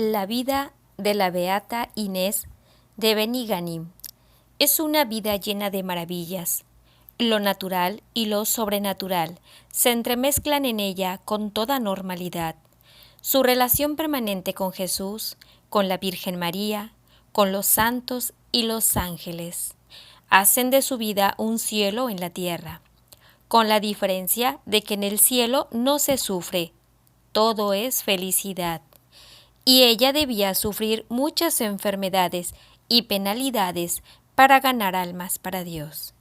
La vida de la beata Inés de Beniganim es una vida llena de maravillas. Lo natural y lo sobrenatural se entremezclan en ella con toda normalidad. Su relación permanente con Jesús, con la Virgen María, con los santos y los ángeles, hacen de su vida un cielo en la tierra, con la diferencia de que en el cielo no se sufre, todo es felicidad. Y ella debía sufrir muchas enfermedades y penalidades para ganar almas para Dios.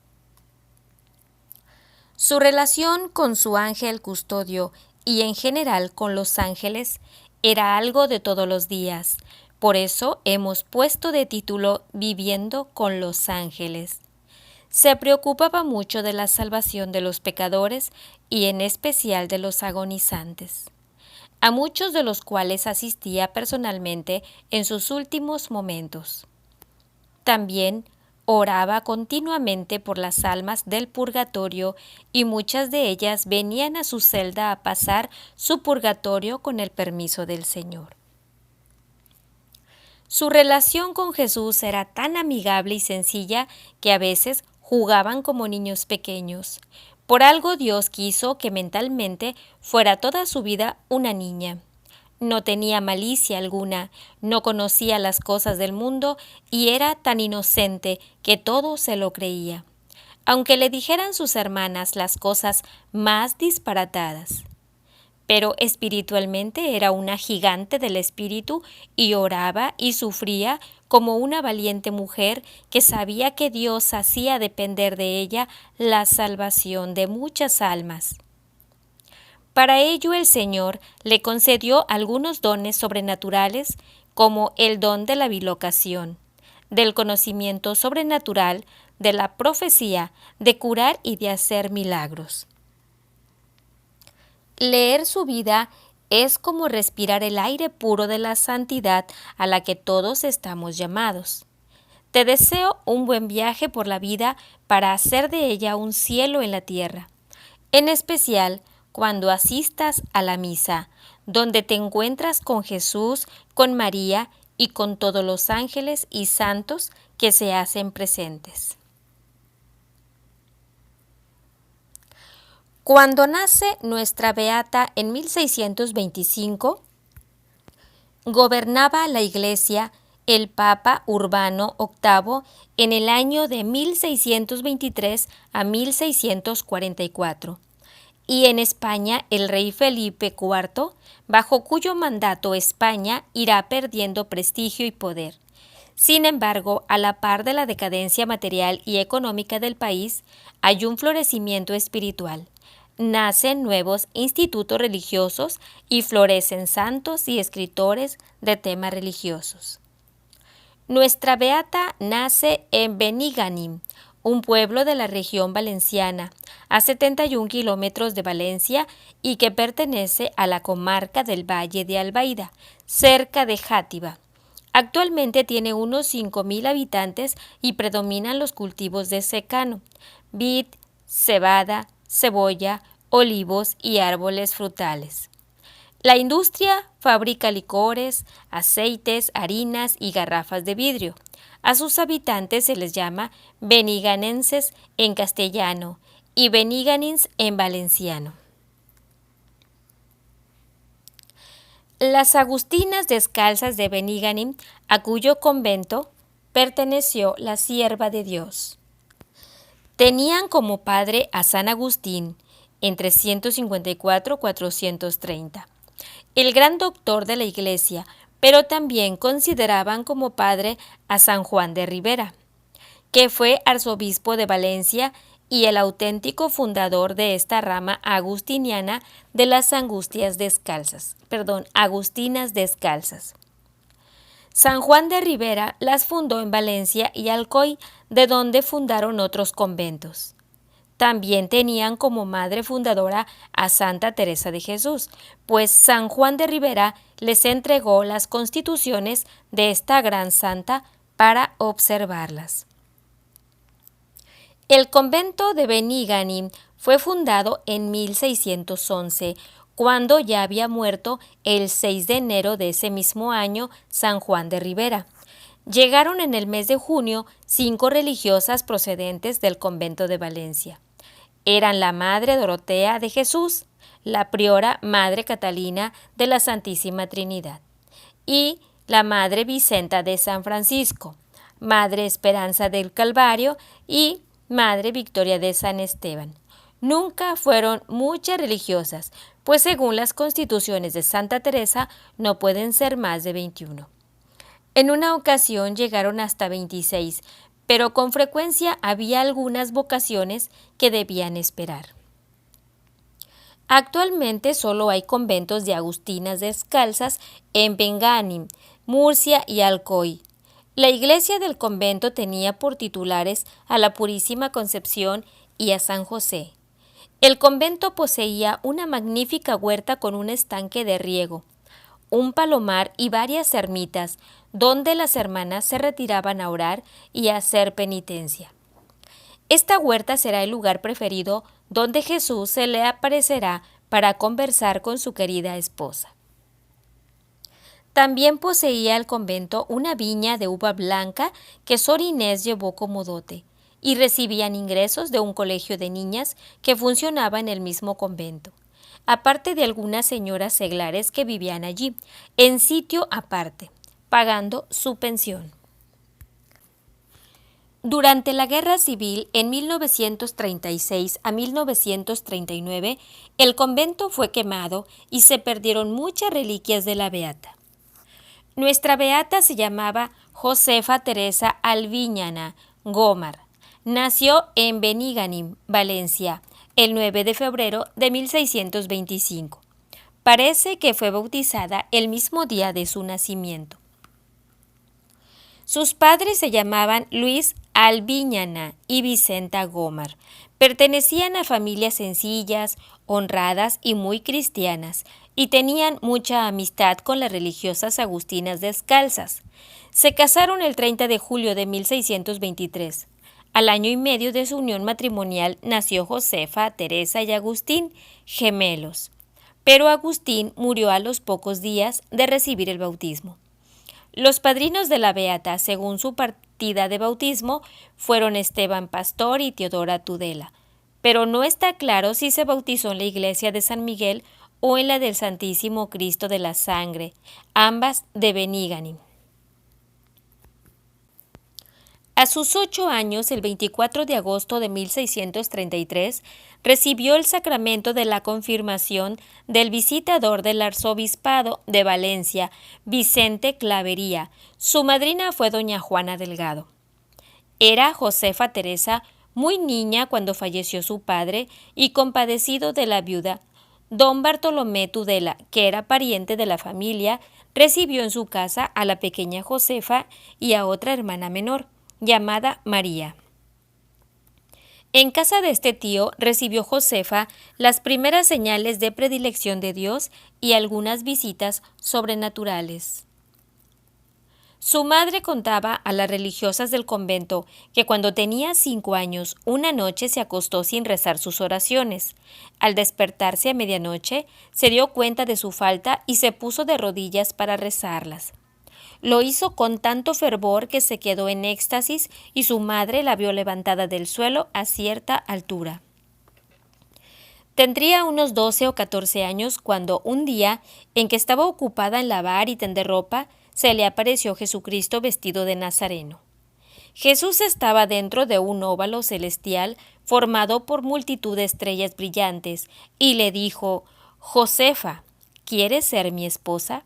Su relación con su ángel custodio y en general con los ángeles era algo de todos los días. Por eso hemos puesto de título Viviendo con los ángeles. Se preocupaba mucho de la salvación de los pecadores y en especial de los agonizantes, a muchos de los cuales asistía personalmente en sus últimos momentos. También oraba continuamente por las almas del purgatorio y muchas de ellas venían a su celda a pasar su purgatorio con el permiso del Señor. Su relación con Jesús era tan amigable y sencilla que a veces jugaban como niños pequeños. Por algo Dios quiso que mentalmente fuera toda su vida una niña. No tenía malicia alguna, no conocía las cosas del mundo y era tan inocente que todo se lo creía, aunque le dijeran sus hermanas las cosas más disparatadas. Pero espiritualmente era una gigante del espíritu y oraba y sufría como una valiente mujer que sabía que Dios hacía depender de ella la salvación de muchas almas. Para ello el Señor le concedió algunos dones sobrenaturales, como el don de la bilocación, del conocimiento sobrenatural, de la profecía, de curar y de hacer milagros. Leer su vida es como respirar el aire puro de la santidad a la que todos estamos llamados. Te deseo un buen viaje por la vida para hacer de ella un cielo en la tierra, en especial cuando asistas a la misa, donde te encuentras con Jesús, con María y con todos los ángeles y santos que se hacen presentes. Cuando nace nuestra beata en 1625, gobernaba la Iglesia el Papa Urbano VIII en el año de 1623 a 1644, y en España el rey Felipe IV, bajo cuyo mandato España irá perdiendo prestigio y poder. Sin embargo, a la par de la decadencia material y económica del país, hay un florecimiento espiritual. Nacen nuevos institutos religiosos y florecen santos y escritores de temas religiosos. Nuestra beata nace en Beniganim, un pueblo de la región valenciana, a 71 kilómetros de Valencia y que pertenece a la comarca del Valle de Albaida, cerca de Játiva. Actualmente tiene unos 5.000 habitantes y predominan los cultivos de secano, vid, cebada, cebolla, olivos y árboles frutales. La industria fabrica licores, aceites, harinas y garrafas de vidrio. A sus habitantes se les llama beniganenses en castellano y beniganins en valenciano. Las agustinas descalzas de Beniganim, a cuyo convento perteneció la sierva de Dios. Tenían como padre a San Agustín, en 354-430, el gran doctor de la Iglesia, pero también consideraban como padre a San Juan de Ribera, que fue arzobispo de Valencia y el auténtico fundador de esta rama agustiniana de las agustinas descalzas. San Juan de Ribera las fundó en Valencia y Alcoy, de donde fundaron otros conventos. También tenían como madre fundadora a Santa Teresa de Jesús, pues San Juan de Ribera les entregó las constituciones de esta gran santa para observarlas. El convento de Beniganim fue fundado en 1611, cuando ya había muerto el 6 de enero de ese mismo año San Juan de Ribera. Llegaron en el mes de junio 5 religiosas procedentes del convento de Valencia. Eran la Madre Dorotea de Jesús, la priora Madre Catalina de la Santísima Trinidad y la Madre Vicenta de San Francisco, Madre Esperanza del Calvario y Madre Victoria de San Esteban. Nunca fueron muchas religiosas, pues según las constituciones de Santa Teresa no pueden ser más de 21. En una ocasión llegaron hasta 26, pero con frecuencia había algunas vocaciones que debían esperar. Actualmente solo hay conventos de agustinas descalzas en Bengánim, Murcia y Alcoy. La iglesia del convento tenía por titulares a la Purísima Concepción y a San José. El convento poseía una magnífica huerta con un estanque de riego, un palomar y varias ermitas, donde las hermanas se retiraban a orar y a hacer penitencia. Esta huerta será el lugar preferido donde Jesús se le aparecerá para conversar con su querida esposa. También poseía el convento una viña de uva blanca que Sor Inés llevó como dote, y recibían ingresos de un colegio de niñas que funcionaba en el mismo convento, aparte de algunas señoras seglares que vivían allí, en sitio aparte, pagando su pensión. Durante la Guerra Civil, en 1936 a 1939, el convento fue quemado y se perdieron muchas reliquias de la beata. Nuestra beata se llamaba Josefa Teresa Albiñana Gómar. Nació en Benigànim, Valencia, el 9 de febrero de 1625. Parece que fue bautizada el mismo día de su nacimiento. Sus padres se llamaban Luis Albiñana y Vicenta Gómar. Pertenecían a familias sencillas, honradas y muy cristianas, y tenían mucha amistad con las religiosas agustinas descalzas. Se casaron el 30 de julio de 1623. Al año y medio de su unión matrimonial nació Josefa, Teresa y Agustín, gemelos. Pero Agustín murió a los pocos días de recibir el bautismo. Los padrinos de la beata, según su partida de bautismo, fueron Esteban Pastor y Teodora Tudela, pero no está claro si se bautizó en la iglesia de San Miguel o en la del Santísimo Cristo de la Sangre, ambas de Benigànim. A sus 8 años, el 24 de agosto de 1633, recibió el sacramento de la confirmación del visitador del arzobispado de Valencia, Vicente Clavería. Su madrina fue doña Juana Delgado. Era Josefa Teresa muy niña cuando falleció su padre y compadecido de la viuda, don Bartolomé Tudela, que era pariente de la familia, recibió en su casa a la pequeña Josefa y a otra hermana menor, llamada María. En casa de este tío recibió Josefa las primeras señales de predilección de Dios y algunas visitas sobrenaturales. Su madre contaba a las religiosas del convento que cuando tenía 5 años, una noche se acostó sin rezar sus oraciones. Al despertarse a medianoche, se dio cuenta de su falta y se puso de rodillas para rezarlas. Lo hizo con tanto fervor que se quedó en éxtasis y su madre la vio levantada del suelo a cierta altura. Tendría unos 12 o 14 años cuando un día, en que estaba ocupada en lavar y tender ropa, se le apareció Jesucristo vestido de nazareno. Jesús estaba dentro de un óvalo celestial formado por multitud de estrellas brillantes y le dijo: «Josefa, ¿quieres ser mi esposa?».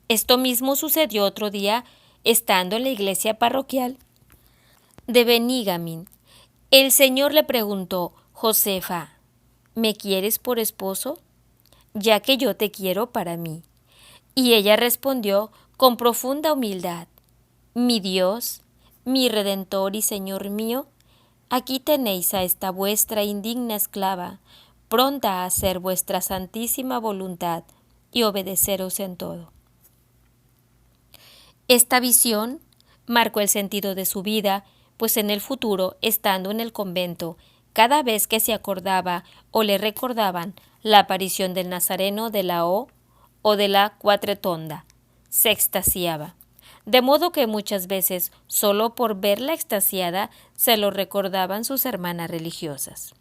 Esto mismo sucedió otro día, estando en la iglesia parroquial de Benigànim. El Señor le preguntó: «Josefa, ¿me quieres por esposo? Ya que yo te quiero para mí». Y ella respondió con profunda humildad: «Mi Dios, mi Redentor y Señor mío, aquí tenéis a esta vuestra indigna esclava, pronta a hacer vuestra santísima voluntad y obedeceros en todo». Esta visión marcó el sentido de su vida, pues en el futuro, estando en el convento, cada vez que se acordaba o le recordaban la aparición del Nazareno de la o de la Cuatretonda, se extasiaba. De modo que muchas veces, solo por verla extasiada, se lo recordaban sus hermanas religiosas.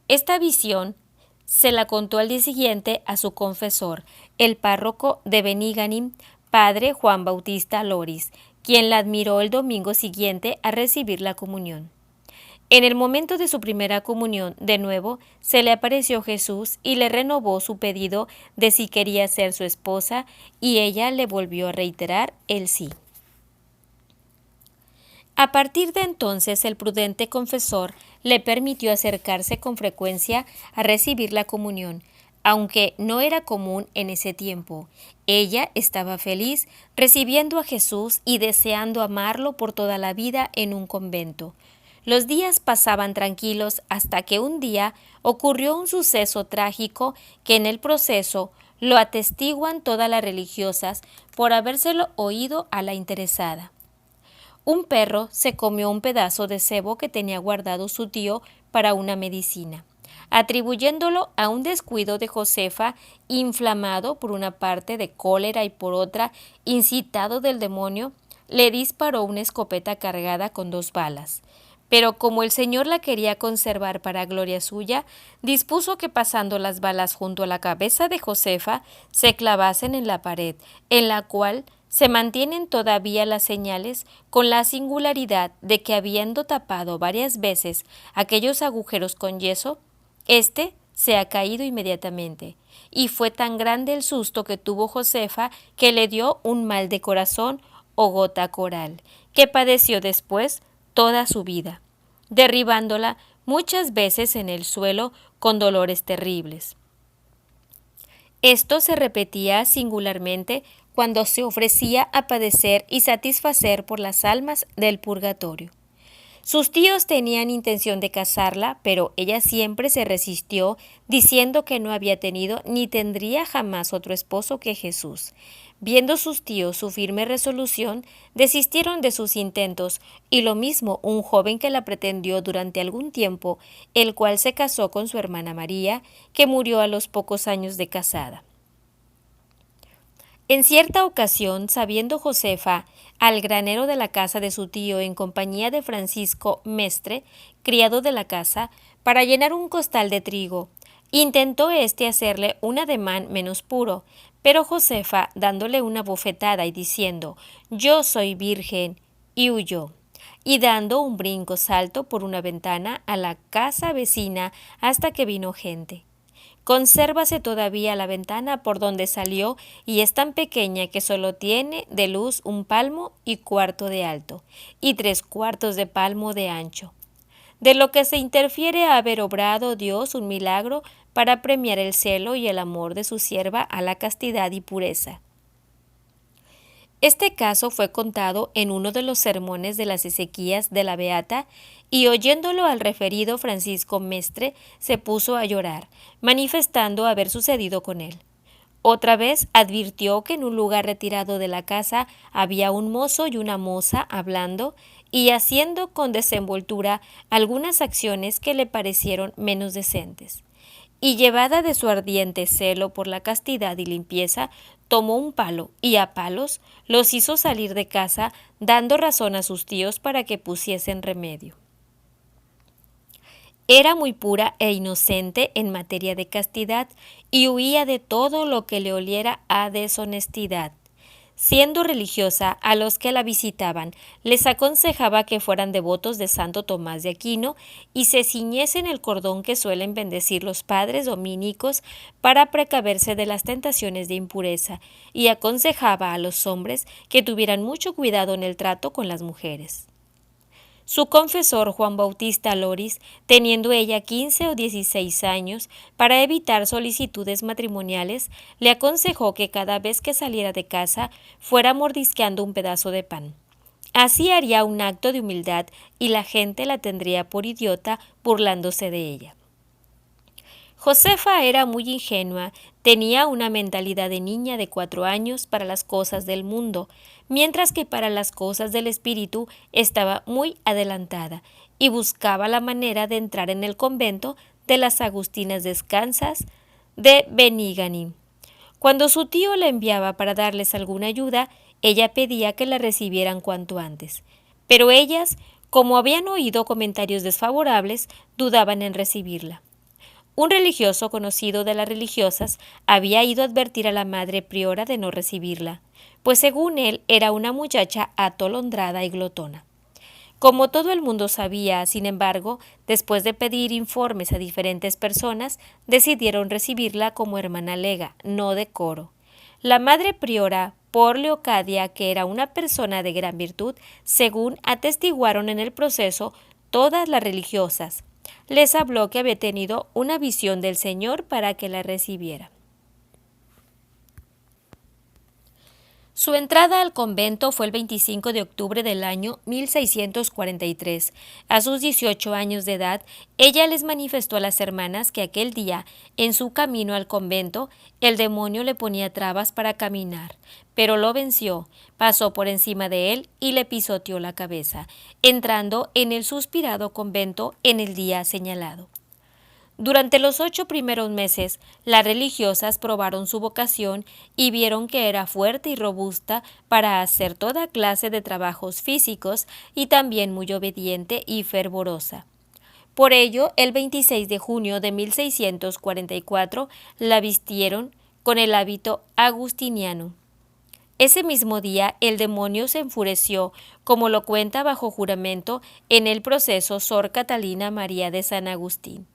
Esta visión se la contó al día siguiente a su confesor, el párroco de Benigànim, padre Juan Bautista Loris, quien la admiró el domingo siguiente a recibir la comunión. En el momento de su primera comunión, de nuevo, se le apareció Jesús y le renovó su pedido de si quería ser su esposa, y ella le volvió a reiterar el sí. A partir de entonces, el prudente confesor le permitió acercarse con frecuencia a recibir la comunión, aunque no era común en ese tiempo. Ella estaba feliz recibiendo a Jesús y deseando amarlo por toda la vida en un convento. Los días pasaban tranquilos hasta que un día ocurrió un suceso trágico que en el proceso lo atestiguan todas las religiosas por habérselo oído a la interesada. Un perro se comió un pedazo de cebo que tenía guardado su tío para una medicina, atribuyéndolo a un descuido de Josefa, inflamado por una parte de cólera y por otra incitado del demonio, le disparó una escopeta cargada con 2 balas. Pero como el Señor la quería conservar para gloria suya, dispuso que pasando las balas junto a la cabeza de Josefa se clavasen en la pared, en la cual se mantienen todavía las señales, con la singularidad de que, habiendo tapado varias veces aquellos agujeros con yeso, éste se ha caído inmediatamente. Y fue tan grande el susto que tuvo Josefa que le dio un mal de corazón o gota coral, que padeció después toda su vida, derribándola muchas veces en el suelo con dolores terribles. Esto se repetía singularmente cuando se ofrecía a padecer y satisfacer por las almas del purgatorio. Sus tíos tenían intención de casarla, pero ella siempre se resistió, diciendo que no había tenido ni tendría jamás otro esposo que Jesús. Viendo sus tíos su firme resolución, desistieron de sus intentos, y lo mismo un joven que la pretendió durante algún tiempo, el cual se casó con su hermana María, que murió a los pocos años de casada. En cierta ocasión, sabiendo Josefa al granero de la casa de su tío en compañía de Francisco Mestre, criado de la casa, para llenar un costal de trigo, intentó hacerle un ademán menos puro, pero Josefa, dándole una bofetada y diciendo «Yo soy virgen», y huyó, y dando un brinco salto por una ventana a la casa vecina hasta que vino gente. Consérvase todavía la ventana por donde salió y es tan pequeña que solo tiene de luz 1 palmo y cuarto de alto y 3/4 de palmo de ancho. De lo que se interfiere a haber obrado Dios un milagro para premiar el celo y el amor de su sierva a la castidad y pureza. Este caso fue contado en uno de los sermones de las Ezequías de la Beata, y oyéndolo al referido Francisco Mestre se puso a llorar, manifestando haber sucedido con él. Otra vez advirtió que en un lugar retirado de la casa había un mozo y una moza hablando y haciendo con desenvoltura algunas acciones que le parecieron menos decentes. Y llevada de su ardiente celo por la castidad y limpieza, tomó un palo y a palos los hizo salir de casa, dando razón a sus tíos para que pusiesen remedio. Era muy pura e inocente en materia de castidad y huía de todo lo que le oliera a deshonestidad. Siendo religiosa, a los que la visitaban les aconsejaba que fueran devotos de Santo Tomás de Aquino y se ciñesen el cordón que suelen bendecir los padres dominicos para precaverse de las tentaciones de impureza, y aconsejaba a los hombres que tuvieran mucho cuidado en el trato con las mujeres. Su confesor Juan Bautista Loris, teniendo ella 15 o 16 años, para evitar solicitudes matrimoniales, le aconsejó que cada vez que saliera de casa fuera mordisqueando un pedazo de pan. Así haría un acto de humildad y la gente la tendría por idiota, burlándose de ella. Josefa era muy ingenua, tenía una mentalidad de niña de 4 años para las cosas del mundo, mientras que para las cosas del espíritu estaba muy adelantada, y buscaba la manera de entrar en el convento de las Agustinas Descalzas de Benigani. Cuando su tío la enviaba para darles alguna ayuda, ella pedía que la recibieran cuanto antes. Pero ellas, como habían oído comentarios desfavorables, dudaban en recibirla. Un religioso conocido de las religiosas había ido a advertir a la madre priora de no recibirla, pues según él era una muchacha atolondrada y glotona. Como todo el mundo sabía, sin embargo, después de pedir informes a diferentes personas, decidieron recibirla como hermana lega, no de coro. La madre priora, por Leocadia, que era una persona de gran virtud, según atestiguaron en el proceso todas las religiosas, les habló que había tenido una visión del Señor para que la recibiera. Su entrada al convento fue el 25 de octubre del año 1643. A sus 18 años de edad, ella les manifestó a las hermanas que aquel día, en su camino al convento, el demonio le ponía trabas para caminar, pero lo venció, pasó por encima de él y le pisoteó la cabeza, entrando en el suspirado convento en el día señalado. Durante los 8 primeros meses, las religiosas probaron su vocación y vieron que era fuerte y robusta para hacer toda clase de trabajos físicos y también muy obediente y fervorosa. Por ello, el 26 de junio de 1644 la vistieron con el hábito agustiniano. Ese mismo día el demonio se enfureció, como lo cuenta bajo juramento en el proceso Sor Catalina María de San Agustín.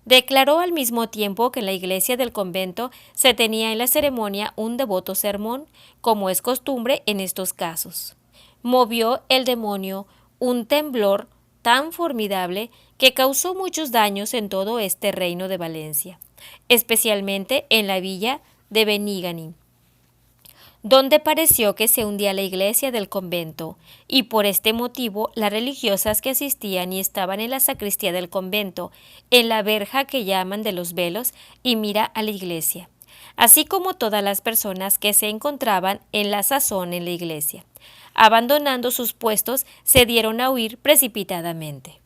Declaró al mismo tiempo que en la iglesia del convento se tenía en la ceremonia un devoto sermón, como es costumbre en estos casos. Movió el demonio un temblor tan formidable que causó muchos daños en todo este reino de Valencia, especialmente en la villa de Benigani, donde pareció que se hundía la iglesia del convento, y por este motivo las religiosas que asistían y estaban en la sacristía del convento, en la verja que llaman de los velos, y mira a la iglesia, así como todas las personas que se encontraban en la sazón en la iglesia, abandonando sus puestos, se dieron a huir precipitadamente.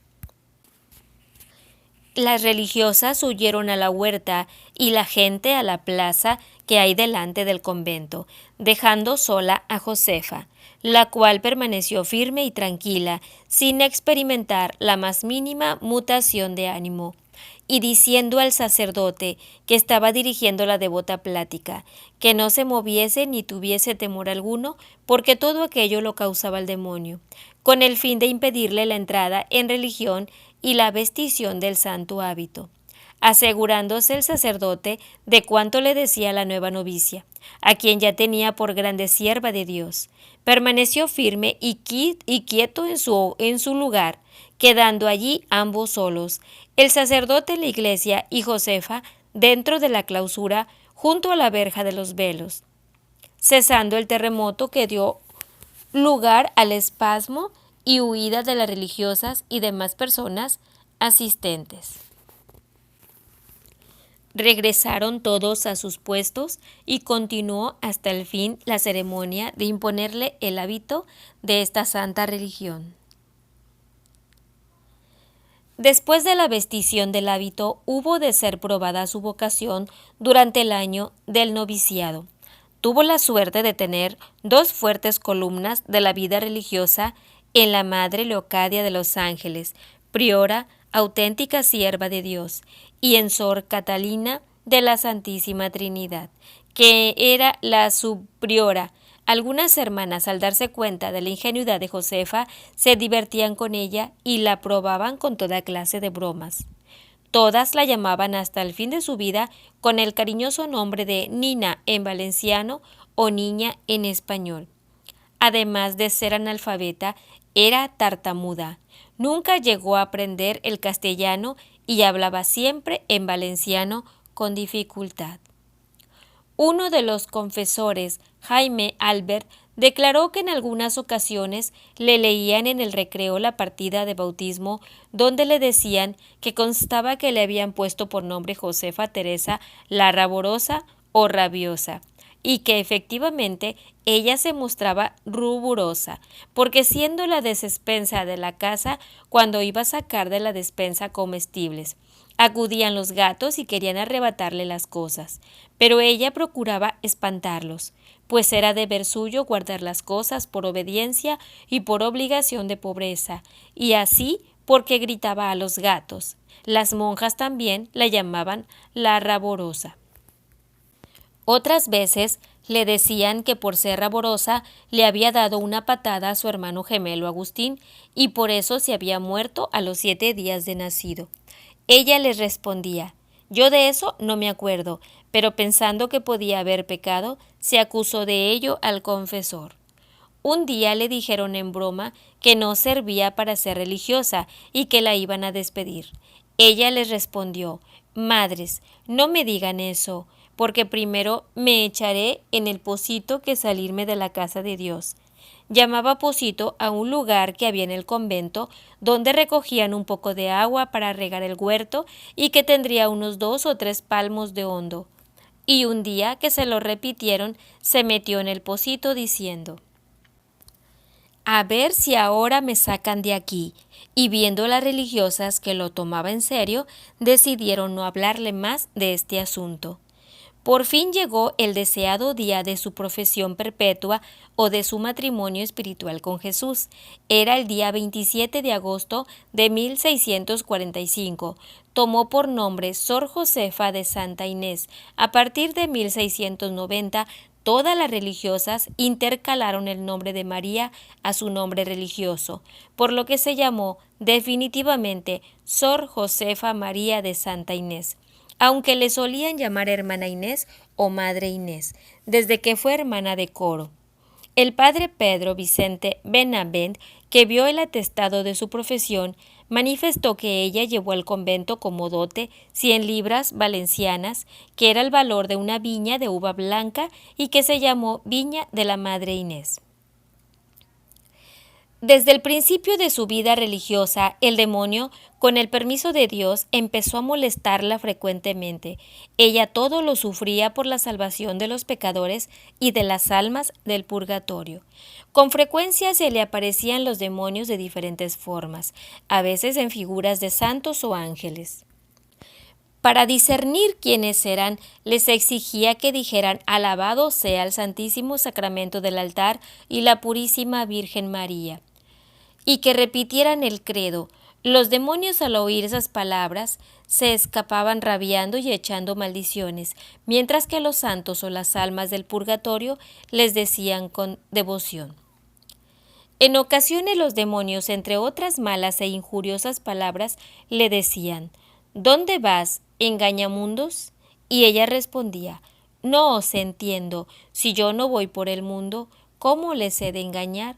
Las religiosas huyeron a la huerta y la gente a la plaza que hay delante del convento, dejando sola a Josefa, la cual permaneció firme y tranquila, sin experimentar la más mínima mutación de ánimo, y diciendo al sacerdote que estaba dirigiendo la devota plática, que no se moviese ni tuviese temor alguno, porque todo aquello lo causaba el demonio, con el fin de impedirle la entrada en religión y la vestición del santo hábito, asegurándose el sacerdote de cuanto le decía la nueva novicia, a quien ya tenía por grande sierva de Dios. Permaneció firme y quieto en su lugar, quedando allí ambos solos, el sacerdote en la iglesia y Josefa dentro de la clausura junto a la verja de los velos, cesando el terremoto que dio lugar al espasmo y huida de las religiosas y demás personas asistentes. Regresaron todos a sus puestos y continuó hasta el fin la ceremonia de imponerle el hábito de esta santa religión. Después de la vestición del hábito, hubo de ser probada su vocación durante el año del noviciado. Tuvo la suerte de tener 2 fuertes columnas de la vida religiosa en la Madre Leocadia de los Ángeles, priora, auténtica sierva de Dios, y en Sor Catalina de la Santísima Trinidad, que era la subpriora. Algunas hermanas, al darse cuenta de la ingenuidad de Josefa, se divertían con ella y la probaban con toda clase de bromas. Todas la llamaban hasta el fin de su vida con el cariñoso nombre de Nina en valenciano o Niña en español. Además de ser analfabeta, era tartamuda. Nunca llegó a aprender el castellano y hablaba siempre en valenciano con dificultad. Uno de los confesores, Jaime Albert, declaró que en algunas ocasiones le leían en el recreo la partida de bautismo donde le decían que constaba que le habían puesto por nombre Josefa Teresa la Raborosa o Rabiosa, y que efectivamente ella se mostraba rigurosa, porque siendo la despensa de la casa, cuando iba a sacar de la despensa comestibles, acudían los gatos y querían arrebatarle las cosas, pero ella procuraba espantarlos, pues era deber suyo guardar las cosas por obediencia y por obligación de pobreza, y así porque gritaba a los gatos. Las monjas también la llamaban la raborosa. Otras veces le decían que por ser raborosa le había dado una patada a su hermano gemelo Agustín y por eso se había muerto a los 7 días de nacido. Ella les respondía: yo de eso no me acuerdo, pero pensando que podía haber pecado, se acusó de ello al confesor. Un día le dijeron en broma que no servía para ser religiosa y que la iban a despedir. Ella les respondió: madres, no me digan eso, porque primero me echaré en el pocito que salirme de la casa de Dios. Llamaba pocito a un lugar que había en el convento, donde recogían un poco de agua para regar el huerto y que tendría unos 2 o 3 palmos de hondo. Y un día que se lo repitieron, se metió en el pocito diciendo: a ver si ahora me sacan de aquí. Y viendo las religiosas que lo tomaba en serio, decidieron no hablarle más de este asunto. Por fin llegó el deseado día de su profesión perpetua o de su matrimonio espiritual con Jesús. Era el día 27 de agosto de 1645. Tomó por nombre Sor Josefa de Santa Inés. A partir de 1690, todas las religiosas intercalaron el nombre de María a su nombre religioso, por lo que se llamó definitivamente Sor Josefa María de Santa Inés, aunque le solían llamar hermana Inés o madre Inés, desde que fue hermana de coro. El padre Pedro Vicente Benavent, que vio el atestado de su profesión, manifestó que ella llevó al convento como dote 100 libras valencianas, que era el valor de una viña de uva blanca y que se llamó Viña de la Madre Inés. Desde el principio de su vida religiosa, el demonio, con el permiso de Dios, empezó a molestarla frecuentemente. Ella todo lo sufría por la salvación de los pecadores y de las almas del purgatorio. Con frecuencia se le aparecían los demonios de diferentes formas, a veces en figuras de santos o ángeles. Para discernir quiénes eran, les exigía que dijeran: alabado sea el Santísimo Sacramento del altar y la Purísima Virgen María, y que repitieran el credo. Los demonios, al oír esas palabras, se escapaban rabiando y echando maldiciones, mientras que los santos o las almas del purgatorio les decían con devoción. En ocasiones los demonios, entre otras malas e injuriosas palabras, le decían: ¿dónde vas, engañamundos? Y ella respondía: no os entiendo, si yo no voy por el mundo, ¿cómo les he de engañar?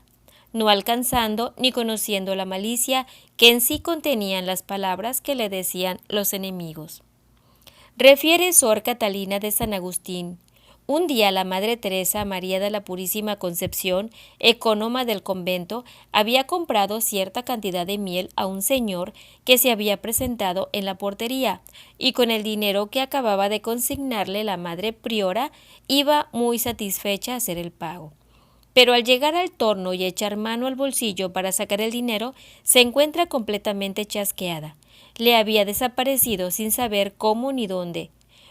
No alcanzando ni conociendo la malicia que en sí contenían las palabras que le decían los enemigos. Refiere Sor Catalina de San Agustín: un día la Madre Teresa María de la Purísima Concepción, ecónoma del convento, había comprado cierta cantidad de miel a un señor que se había presentado en la portería, y con el dinero que acababa de consignarle la Madre Priora iba muy satisfecha a hacer el pago. Pero al llegar al torno y echar mano al bolsillo para sacar el dinero, se encuentra completamente chasqueada. Le había desaparecido sin saber cómo ni dónde.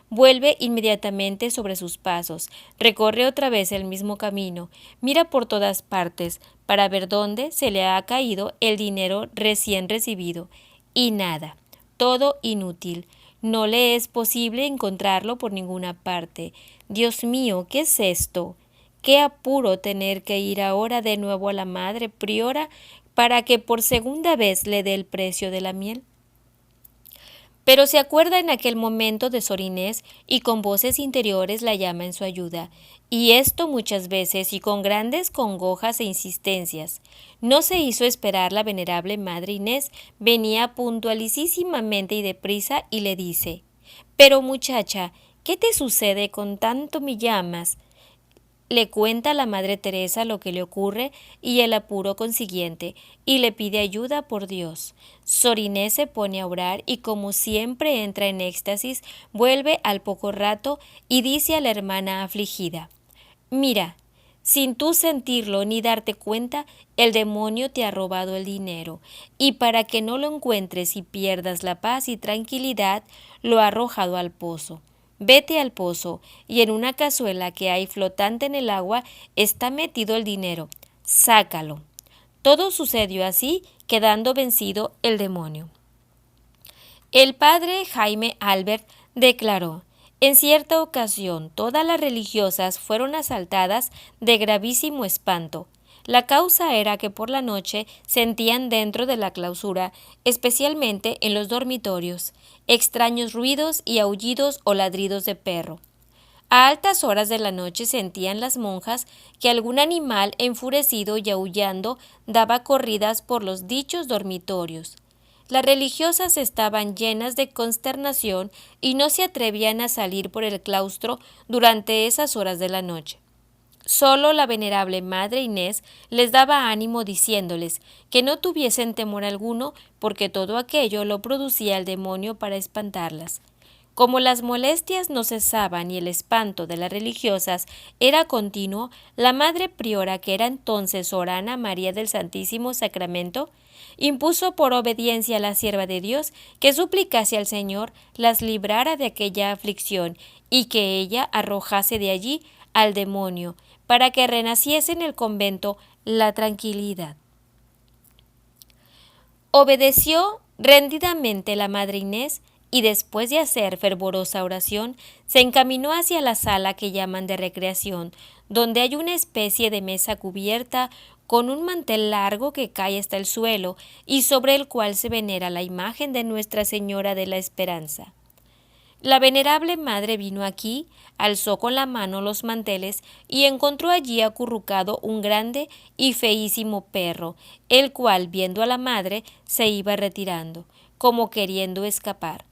Vuelve inmediatamente sobre sus pasos, recorre otra vez el mismo camino, mira por todas partes para ver dónde se le ha caído el dinero recién recibido, y nada, todo inútil. No le es posible encontrarlo por ninguna parte. Dios mío, ¿qué es esto? Qué apuro tener que ir ahora de nuevo a la Madre Priora para que por segunda vez le dé el precio de la miel. Pero se acuerda en aquel momento de Sor Inés y con voces interiores la llama en su ayuda, y esto muchas veces y con grandes congojas e insistencias. No se hizo esperar la venerable Madre Inés, venía puntualicísimamente y deprisa y le dice: «Pero muchacha, ¿qué te sucede con tanto me llamas?». Le cuenta a la Madre Teresa lo que le ocurre y el apuro consiguiente, y le pide ayuda por Dios. Sor Inés se pone a orar y, como siempre, entra en éxtasis, vuelve al poco rato y dice a la hermana afligida: Mira, sin tú sentirlo ni darte cuenta, el demonio te ha robado el dinero, y para que no lo encuentres y pierdas la paz y tranquilidad, lo ha arrojado al pozo. Vete al pozo, y en una cazuela que hay flotante en el agua está metido el dinero. Sácalo. Todo sucedió así, quedando vencido el demonio. El padre Jaime Albert declaró: en cierta ocasión todas las religiosas fueron asaltadas de gravísimo espanto. La causa era que por la noche sentían dentro de la clausura, especialmente en los dormitorios, extraños ruidos y aullidos o ladridos de perro. A altas horas de la noche sentían las monjas que algún animal enfurecido y aullando daba corridas por los dichos dormitorios. Las religiosas estaban llenas de consternación y no se atrevían a salir por el claustro durante esas horas de la noche. Solo la venerable Madre Inés les daba ánimo diciéndoles que no tuviesen temor alguno, porque todo aquello lo producía el demonio para espantarlas. Como las molestias no cesaban y el espanto de las religiosas era continuo, la madre priora, que era entonces Sorana María del Santísimo Sacramento, impuso por obediencia a la sierva de Dios que suplicase al Señor las librara de aquella aflicción y que ella arrojase de allí al demonio, para que renaciese en el convento la tranquilidad. Obedeció rendidamente la madre Inés, y después de hacer fervorosa oración, se encaminó hacia la sala que llaman de recreación, donde hay una especie de mesa cubierta con un mantel largo que cae hasta el suelo y sobre el cual se venera la imagen de Nuestra Señora de la Esperanza. La venerable madre vino aquí, alzó con la mano los manteles y encontró allí acurrucado un grande y feísimo perro, el cual, viendo a la madre, se iba retirando, como queriendo escapar.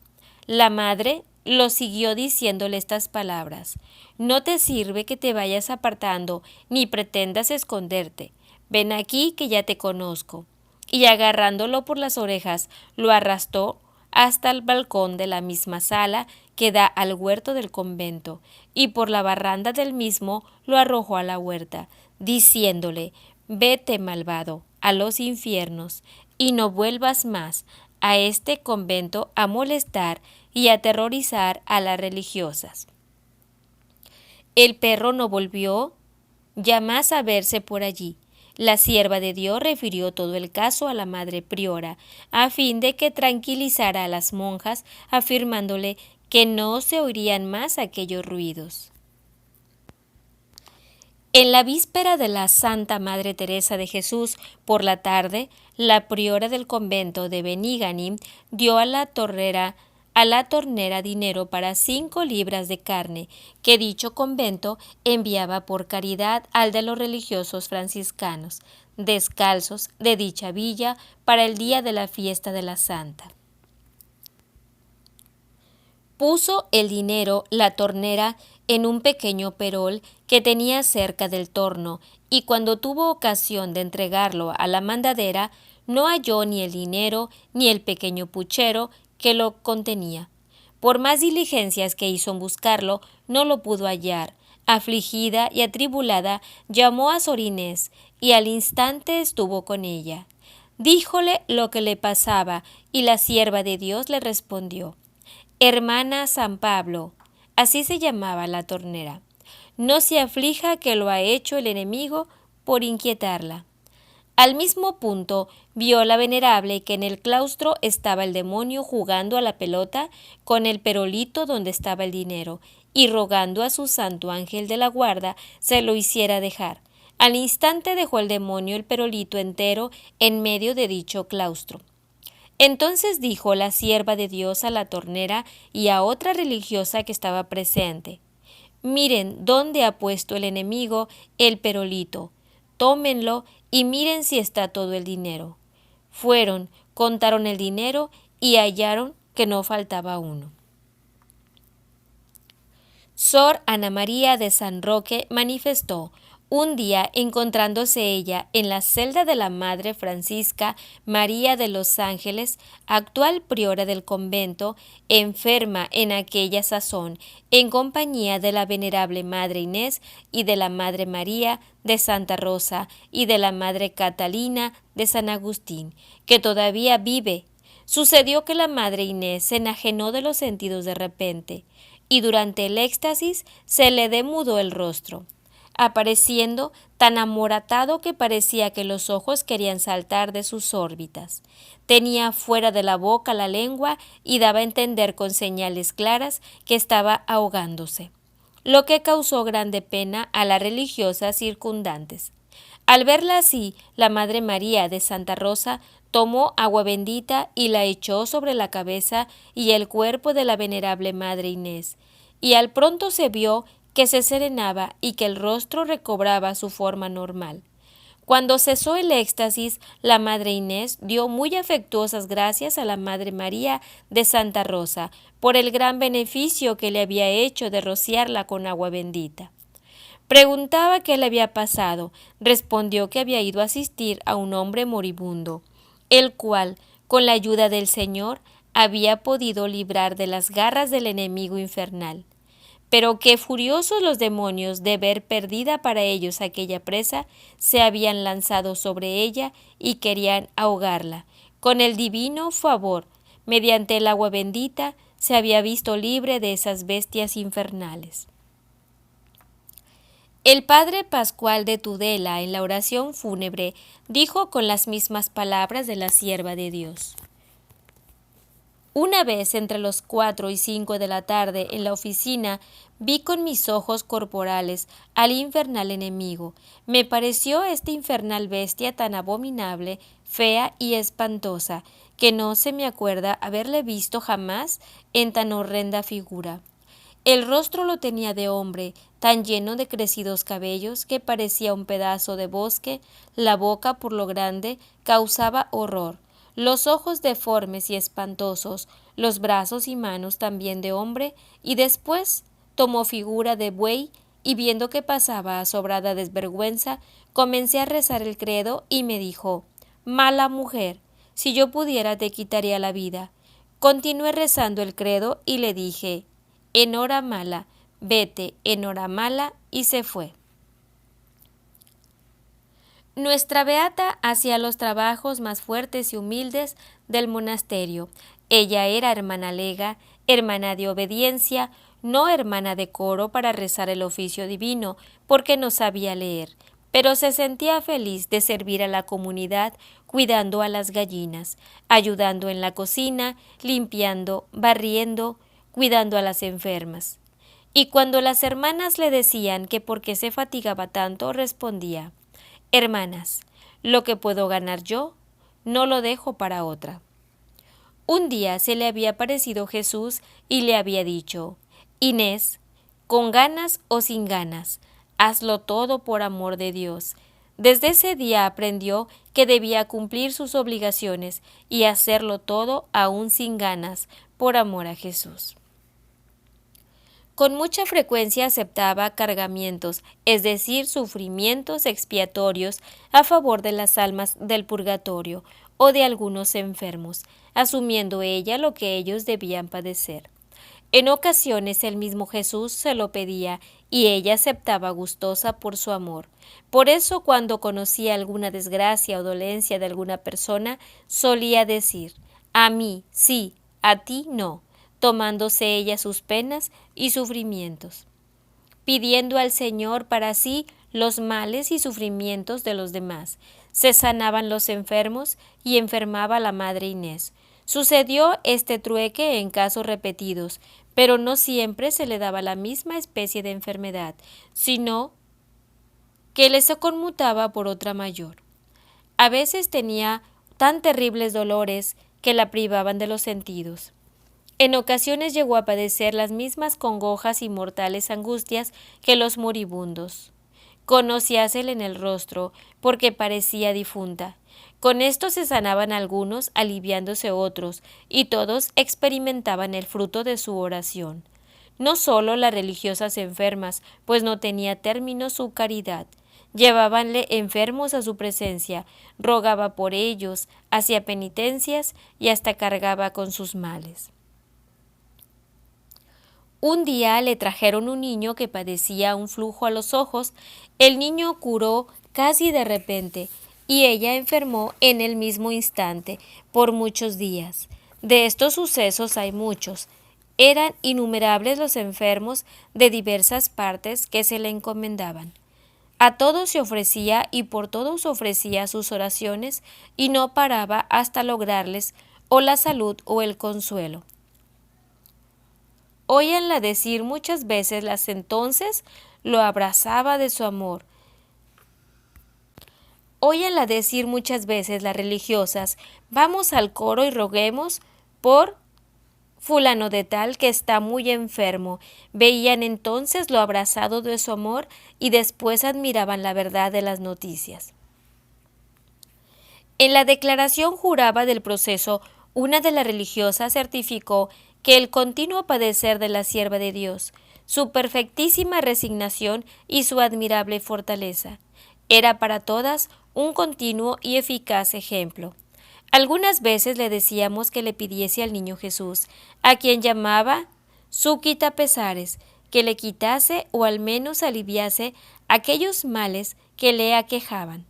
La madre lo siguió diciéndole estas palabras: no te sirve que te vayas apartando, ni pretendas esconderte. Ven aquí que ya te conozco. Y agarrándolo por las orejas, lo arrastró hasta el balcón de la misma sala que da al huerto del convento, y por la barranda del mismo lo arrojó a la huerta, diciéndole: vete, malvado, a los infiernos, y no vuelvas más a este convento a molestar y aterrorizar a las religiosas. El perro no volvió ya más a verse por allí. La sierva de Dios refirió todo el caso a la madre priora, a fin de que tranquilizara a las monjas, afirmándole que no se oirían más aquellos ruidos. En la víspera de la Santa Madre Teresa de Jesús, por la tarde, la priora del convento de Beniganim dio a la tornera dinero para 5 libras de carne, que dicho convento enviaba por caridad al de los religiosos franciscanos, descalzos de dicha villa, para el día de la fiesta de la Santa. Puso el dinero la tornera en un pequeño perol que tenía cerca del torno, y cuando tuvo ocasión de entregarlo a la mandadera, no halló ni el dinero ni el pequeño puchero que lo contenía. Por más diligencias que hizo en buscarlo, no lo pudo hallar. Afligida y atribulada, llamó a Sor Inés, y al instante estuvo con ella. Díjole lo que le pasaba, y la sierva de Dios le respondió: Hermana San Pablo, así se llamaba la tornera, no se aflija, que lo ha hecho el enemigo por inquietarla. Al mismo punto vio la venerable que en el claustro estaba el demonio jugando a la pelota con el perolito donde estaba el dinero, y rogando a su santo ángel de la guarda se lo hiciera dejar. Al instante dejó el demonio el perolito entero en medio de dicho claustro. Entonces dijo la sierva de Dios a la tornera y a otra religiosa que estaba presente: miren dónde ha puesto el enemigo el perolito, tómenlo y miren si está todo el dinero. Fueron, contaron el dinero y hallaron que no faltaba uno. Sor Ana María de San Roque manifestó: Un día, encontrándose ella en la celda de la Madre Francisca María de los Ángeles, actual priora del convento, enferma en aquella sazón, en compañía de la venerable Madre Inés y de la Madre María de Santa Rosa y de la Madre Catalina de San Agustín, que todavía vive, sucedió que la Madre Inés se enajenó de los sentidos de repente, y durante el éxtasis se le demudó el rostro, apareciendo tan amoratado que parecía que los ojos querían saltar de sus órbitas. Tenía fuera de la boca la lengua y daba a entender con señales claras que estaba ahogándose, lo que causó grande pena a las religiosas circundantes. Al verla así, la Madre María de Santa Rosa tomó agua bendita y la echó sobre la cabeza y el cuerpo de la venerable Madre Inés, y al pronto se vio que se serenaba y que el rostro recobraba su forma normal. Cuando cesó el éxtasis, la Madre Inés dio muy afectuosas gracias a la Madre María de Santa Rosa por el gran beneficio que le había hecho de rociarla con agua bendita. Preguntaba qué le había pasado. Respondió que había ido a asistir a un hombre moribundo, el cual, con la ayuda del Señor, había podido librar de las garras del enemigo infernal, pero que furiosos los demonios de ver perdida para ellos aquella presa, se habían lanzado sobre ella y querían ahogarla. Con el divino favor, mediante el agua bendita, se había visto libre de esas bestias infernales. El padre Pascual de Tudela, en la oración fúnebre, dijo con las mismas palabras de la sierva de Dios: Una vez entre los 4 y 5 de la tarde en la oficina, vi con mis ojos corporales al infernal enemigo. Me pareció esta infernal bestia tan abominable, fea y espantosa, que no se me acuerda haberle visto jamás en tan horrenda figura. El rostro lo tenía de hombre, tan lleno de crecidos cabellos que parecía un pedazo de bosque, la boca, por lo grande, causaba horror, los ojos deformes y espantosos, los brazos y manos también de hombre, y después tomó figura de buey, y viendo que pasaba a sobrada desvergüenza, comencé a rezar el credo y me dijo: «Mala mujer, si yo pudiera te quitaría la vida». Continué rezando el credo y le dije: «En hora mala, vete en hora mala», y se fue. Nuestra beata hacía los trabajos más fuertes y humildes del monasterio. Ella era hermana lega, hermana de obediencia, no hermana de coro para rezar el oficio divino, porque no sabía leer, pero se sentía feliz de servir a la comunidad cuidando a las gallinas, ayudando en la cocina, limpiando, barriendo, cuidando a las enfermas. Y cuando las hermanas le decían que por qué se fatigaba tanto, respondía: «Hermanas, lo que puedo ganar yo, no lo dejo para otra». Un día se le había aparecido Jesús y le había dicho: «Inés, con ganas o sin ganas, hazlo todo por amor de Dios». Desde ese día aprendió que debía cumplir sus obligaciones y hacerlo todo aún sin ganas, por amor a Jesús. Con mucha frecuencia aceptaba cargamientos, es decir, sufrimientos expiatorios a favor de las almas del purgatorio o de algunos enfermos, asumiendo ella lo que ellos debían padecer. En ocasiones el mismo Jesús se lo pedía y ella aceptaba gustosa por su amor. Por eso, cuando conocía alguna desgracia o dolencia de alguna persona, solía decir: «A mí sí, a ti no», tomándose ella sus penas y sufrimientos, pidiendo al Señor para sí los males y sufrimientos de los demás. Se sanaban los enfermos y enfermaba la Madre Inés. Sucedió este trueque en casos repetidos, pero no siempre se le daba la misma especie de enfermedad, sino que le se conmutaba por otra mayor. A veces tenía tan terribles dolores que la privaban de los sentidos. En ocasiones llegó a padecer las mismas congojas y mortales angustias que los moribundos. Conocíasele en el rostro, porque parecía difunta. Con esto se sanaban algunos, aliviándose otros, y todos experimentaban el fruto de su oración. No solo las religiosas enfermas, pues no tenía término su caridad, Llevábanle enfermos a su presencia, rogaba por ellos, hacía penitencias y hasta cargaba con sus males. Un día le trajeron un niño que padecía un flujo a los ojos. El niño curó casi de repente y ella enfermó en el mismo instante por muchos días. De estos sucesos hay muchos. Eran innumerables los enfermos de diversas partes que se le encomendaban. A todos se ofrecía y por todos ofrecía sus oraciones y no paraba hasta lograrles o la salud o el consuelo. Óyanla decir muchas veces las entonces lo abrazaba de su amor. Óyanla decir muchas veces las religiosas, vamos al coro y roguemos por fulano de tal que está muy enfermo. Veían entonces lo abrazado de su amor y después admiraban la verdad de las noticias. En la declaración jurada del proceso, una de las religiosas certificó que el continuo padecer de la sierva de Dios, su perfectísima resignación y su admirable fortaleza, era para todas un continuo y eficaz ejemplo. Algunas veces le decíamos que le pidiese al niño Jesús, a quien llamaba su quitapesares, que le quitase o al menos aliviase aquellos males que le aquejaban.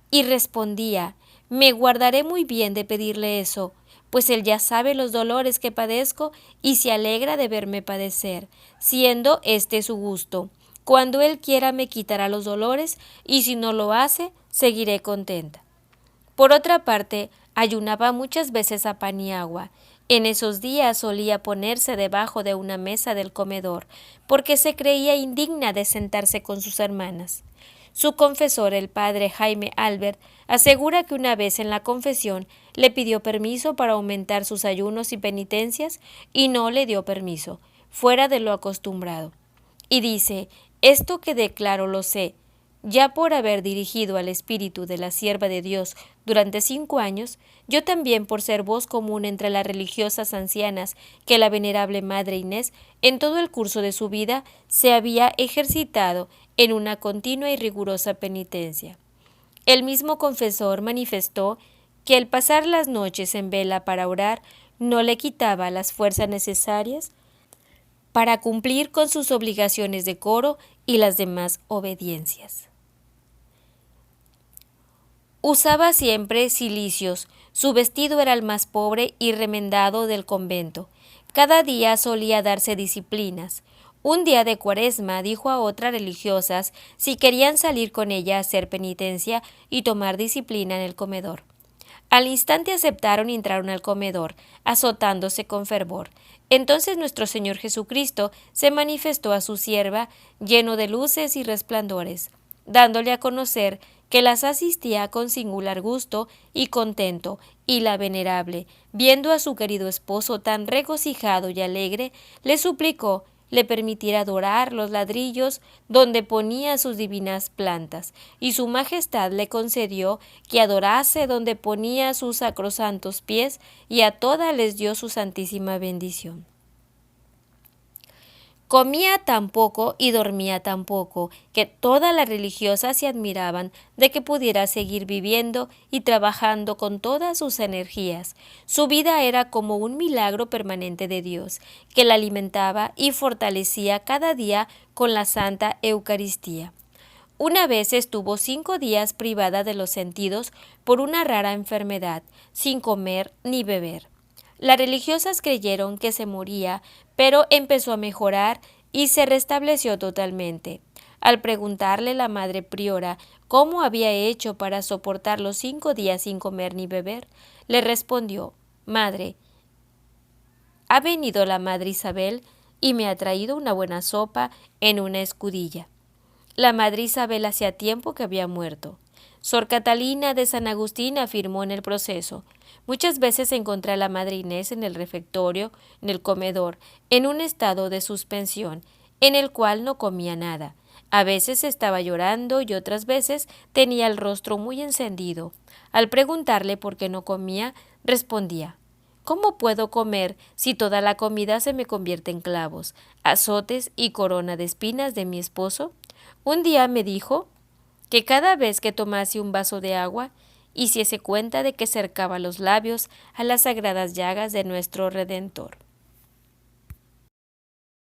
Y respondía, me guardaré muy bien de pedirle eso, pues él ya sabe los dolores que padezco y se alegra de verme padecer, siendo este su gusto. Cuando él quiera me quitará los dolores, y si no lo hace, seguiré contenta. Por otra parte, ayunaba muchas veces a pan y agua. En esos días solía ponerse debajo de una mesa del comedor, porque se creía indigna de sentarse con sus hermanas. Su confesor, el padre Jaime Albert, asegura que una vez en la confesión le pidió permiso para aumentar sus ayunos y penitencias y no le dio permiso, fuera de lo acostumbrado. Y dice, esto que declaro lo sé, ya por haber dirigido al espíritu de la sierva de Dios durante 5 años, yo también por ser voz común entre las religiosas ancianas que la venerable Madre Inés en todo el curso de su vida se había ejercitado en una continua y rigurosa penitencia. El mismo confesor manifestó que el pasar las noches en vela para orar no le quitaba las fuerzas necesarias para cumplir con sus obligaciones de coro y las demás obediencias. Usaba siempre cilicios, su vestido era el más pobre y remendado del convento. Cada día solía darse disciplinas. Un día de Cuaresma dijo a otras religiosas si querían salir con ella a hacer penitencia y tomar disciplina en el comedor. Al instante aceptaron y entraron al comedor, azotándose con fervor. Entonces nuestro Señor Jesucristo se manifestó a su sierva lleno de luces y resplandores, dándole a conocer que las asistía con singular gusto y contento, y la venerable, viendo a su querido esposo tan regocijado y alegre, le suplicó le permitiera adorar los ladrillos donde ponía sus divinas plantas, y su majestad le concedió que adorase donde ponía sus sacrosantos pies, y a todas les dio su santísima bendición. Comía tan poco y dormía tan poco, que todas las religiosas se admiraban de que pudiera seguir viviendo y trabajando con todas sus energías. Su vida era como un milagro permanente de Dios, que la alimentaba y fortalecía cada día con la Santa Eucaristía. Una vez estuvo 5 días privada de los sentidos por una rara enfermedad, sin comer ni beber. Las religiosas creyeron que se moría, pero empezó a mejorar y se restableció totalmente. Al preguntarle la madre priora cómo había hecho para soportar los 5 días sin comer ni beber, le respondió, «Madre, ha venido la madre Isabel y me ha traído una buena sopa en una escudilla». La madre Isabel hacía tiempo que había muerto. Sor Catalina de San Agustín afirmó en el proceso, muchas veces encontré a la madre Inés en el refectorio, en el comedor, en un estado de suspensión, en el cual no comía nada. A veces estaba llorando y otras veces tenía el rostro muy encendido. Al preguntarle por qué no comía, respondía, «¿Cómo puedo comer si toda la comida se me convierte en clavos, azotes y corona de espinas de mi esposo?» Un día me dijo, que cada vez que tomase un vaso de agua, hiciese cuenta de que cercaba los labios a las sagradas llagas de nuestro Redentor.